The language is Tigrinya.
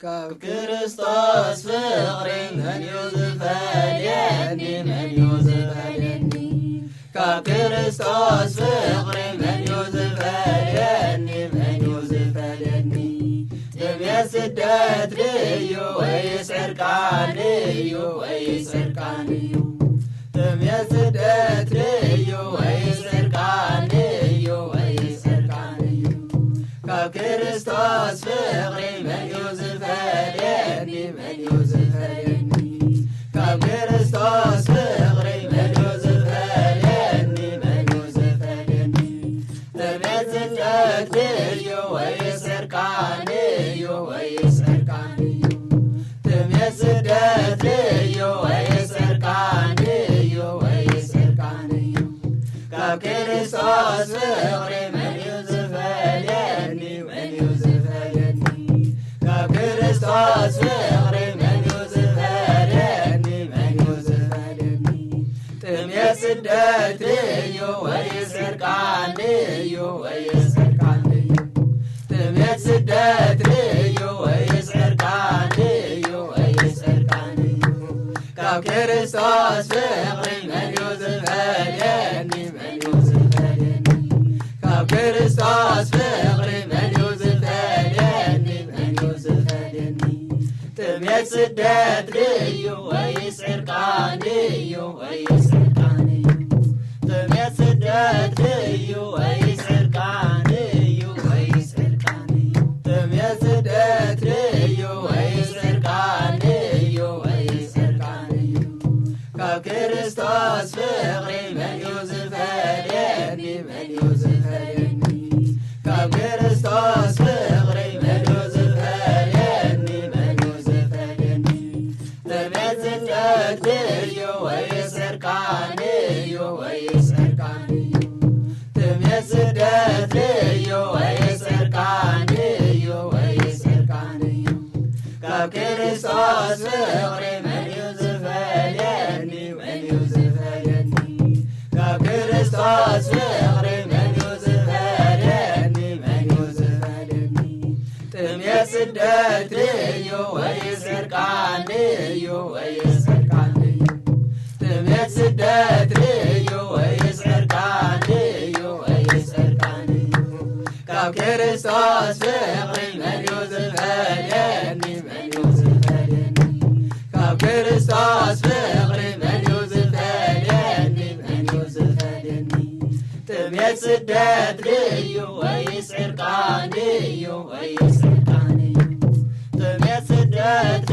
ክርስቶስ ፍቅሪ መን ዝፈልየኒ መን ዝፈልየኒ ክርስቶስ ፍቅሪ መን ዝፈልየኒ መን ዝፈልየኒ ጥሜት ስደት ልዩ ወይስ ዕርቃን ልዩ ወይስ ዕርቃን ልዩ ጥሜት ስደት ልዩ ወይስ ዕርቃን ልዩ ወይስ ዕርቃን ልዩ ክርስቶስ ፍቅሪ መን ዝፈልየኒ መን ዝፈልየኒ ክርስቶስ ፍቅሪ መን ዝፈልየኒ መን ዝፈልየኒ ጥሜት ስደት ልዩ ወይስ ዕርቃን ልዩ ወይስ ዕርቃን ልዩ ጥሜት ስደት ልዩ ወይስ ዕርቃን ልዩ ወይስ ዕርቃን ልዩ ክርስቶስ ፍቅሪ መን ዝፈልየኒ መን ዝፈልየኒ ክርስቶስ ፍቅሪ መን ዝፈልየኒ መን ዝፈልየኒ ጥሜት ስደት ልዩ ወይስ ዕርቃን ልዩ ወይስ ዕርቃን ልዩ ጥሜት ስደት ልዩ ወይስ ዕርቃን ልዩ ወይስ ዕርቃን ልዩ ክርስቶስ ፍቅሪ መን ዝፈልየኒ መን ዝፈልየኒ ክርስቶስ ፍቅሪ መን ዝፈልየኒ መን ዝፈልየኒ ጥሜት ስደት ልዩ ወይስ ዕርቃን ልዩ ወይስ ዕርቃን ልዩ ጥሜት ስደት ልዩ ወይስ ዕርቃን ልዩ ወይስ ዕርቃን ልዩ ጥሜት ስደት ልዩ ወይስ ዕርቃን ልዩ ወይስ ዕርቃን ልዩ ክርስቶስ ፍቅሪ መን ዝፈልየኒ መን ዝፈልየኒ ክርስቶስ ፍቅሪ መን ዝፈልየኒ መን ዝፈልየኒ ጥሜት ስደት ልዩ ወይስ ዕርቃን ልዩ ወይስ ዕርቃን ልዩ ጥሜት ስደት ልዩ ወይስ ዕርቃን ልዩ ወይስ ዕርቃን ልዩ ክርስቶስ ፍቅሪ መን ዝፈልየኒ መን ዝፈልየኒ ክርስቶስ ፍቅሪ መን ዝፈልየኒ መን ዝፈልየኒ ጥሜት ስደት ልዩ ወይስ ዕርቃን ልዩ ወይስ ዕርቃን ልዩ ጥሜት ስደት ልዩ ወይስ ዕርቃን ልዩ ወይስ ዕርቃን ልዩ ክርስቶስ ፍቅሪ መን ዝፈልየኒ መን ዝፈልየኒ ክርስቶስ ፍቅሪ መን ዝፈልየኒ መን ዝፈልየኒ ጥሜት ስደት ልዩ ወይስ ዕርቃን ልዩ ወይስ ዕርቃን ልዩ ጥሜት ስደት